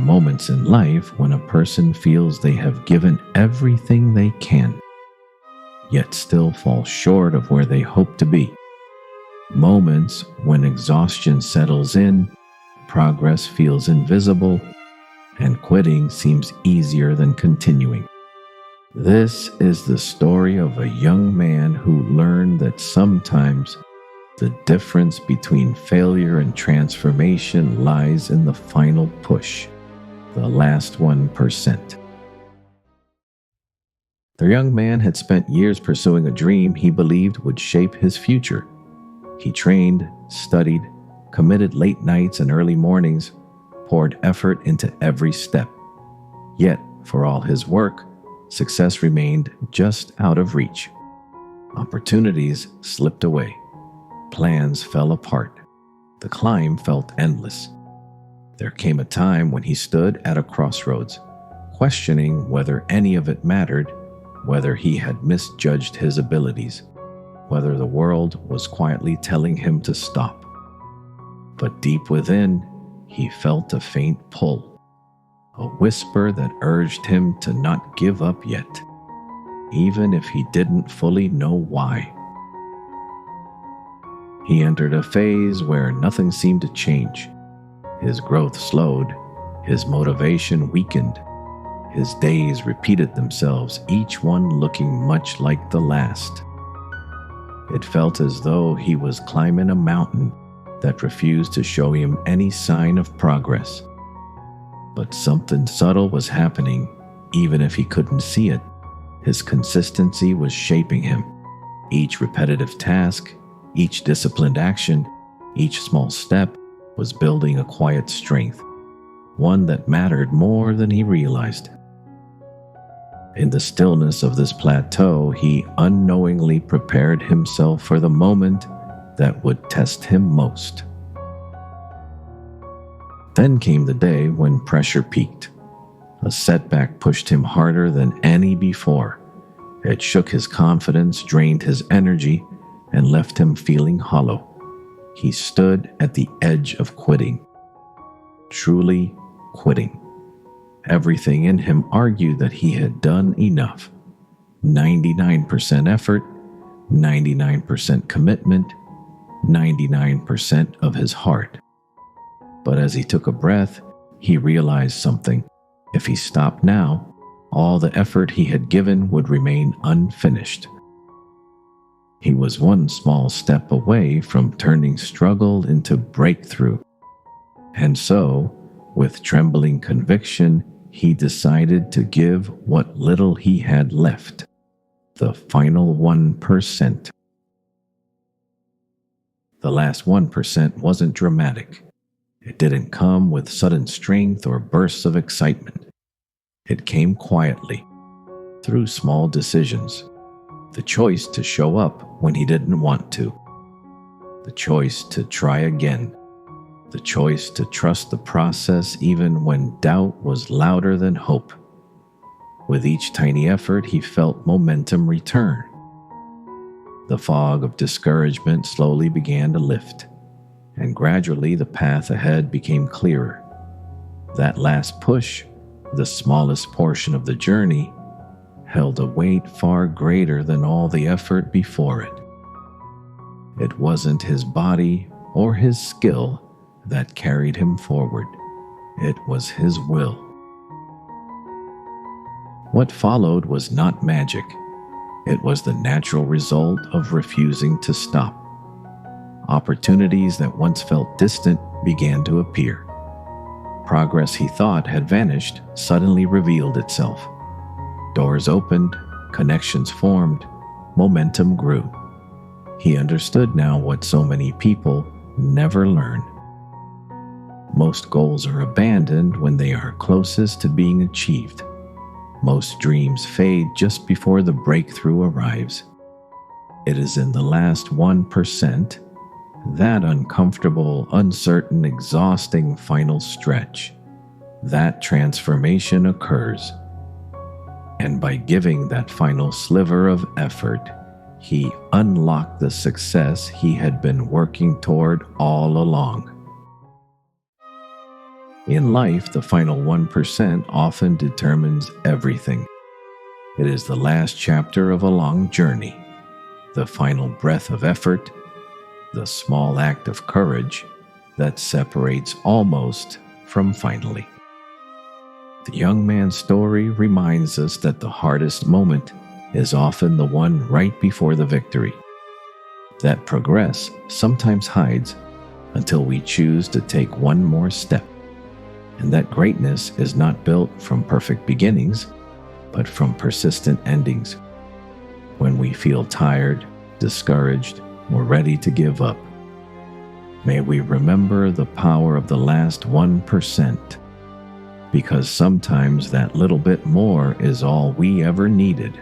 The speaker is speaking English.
moments in life when a person feels they have given everything they can, yet still fall short of where they hope to be. Moments when exhaustion settles in, progress feels invisible, and quitting seems easier than continuing. This is the story of a young man who learned that sometimes the difference between failure and transformation lies in the final push, the last 1%. The young man had spent years pursuing a dream he believed would shape his future. He trained, studied, committed late nights and early mornings, poured effort into every step. Yet, for all his work, success remained just out of reach. Opportunities slipped away. Plans fell apart. The climb felt endless. There came a time when he stood at a crossroads, questioning whether any of it mattered, whether he had misjudged his abilities, whether the world was quietly telling him to stop. But deep within, he felt a faint pull, a whisper that urged him to not give up yet, even if he didn't fully know why. He entered a phase where nothing seemed to change. His growth slowed, his motivation weakened. His days repeated themselves, each one looking much like the last. It felt as though he was climbing a mountain that refused to show him any sign of progress. But something subtle was happening, even if he couldn't see it. His consistency was shaping him. Each repetitive task, each disciplined action, each small step was building a quiet strength, one that mattered more than he realized. In the stillness of this plateau, he unknowingly prepared himself for the moment that would test him most. Then came the day when pressure peaked. A setback pushed him harder than any before. It shook his confidence, drained his energy, and left him feeling hollow. He stood at the edge of quitting. Truly quitting. Everything in him argued that he had done enough. 99% effort, 99% commitment, 99% of his heart. But as he took a breath, he realized something. If he stopped now, all the effort he had given would remain unfinished. He was one small step away from turning struggle into breakthrough. And so, with trembling conviction, he decided to give what little he had left, the final 1%. The last 1% wasn't dramatic. It didn't come with sudden strength or bursts of excitement. It came quietly, through small decisions. The choice to show up when he didn't want to. The choice to try again. The choice to trust the process even when doubt was louder than hope. With each tiny effort, he felt momentum return. The fog of discouragement slowly began to lift, and gradually the path ahead became clearer. That last push, the smallest portion of the journey, held a weight far greater than all the effort before it. It wasn't his body or his skill that carried him forward. It was his will. What followed was not magic. It was the natural result of refusing to stop. Opportunities that once felt distant began to appear. Progress he thought had vanished suddenly revealed itself. Doors opened, connections formed, momentum grew. He understood now what so many people never learn. Most goals are abandoned when they are closest to being achieved. Most dreams fade just before the breakthrough arrives. It is in the last 1%, that uncomfortable, uncertain, exhausting final stretch, that transformation occurs. And by giving that final sliver of effort, he unlocked the success he had been working toward all along. In life, the final 1% often determines everything. It is the last chapter of a long journey, the final breath of effort, the small act of courage that separates almost from finally. The young man's story reminds us that the hardest moment is often the one right before the victory. That progress sometimes hides until we choose to take one more step. And that greatness is not built from perfect beginnings, but from persistent endings. When we feel tired, discouraged, or ready to give up, may we remember the power of the last 1%, because sometimes that little bit more is all we ever needed.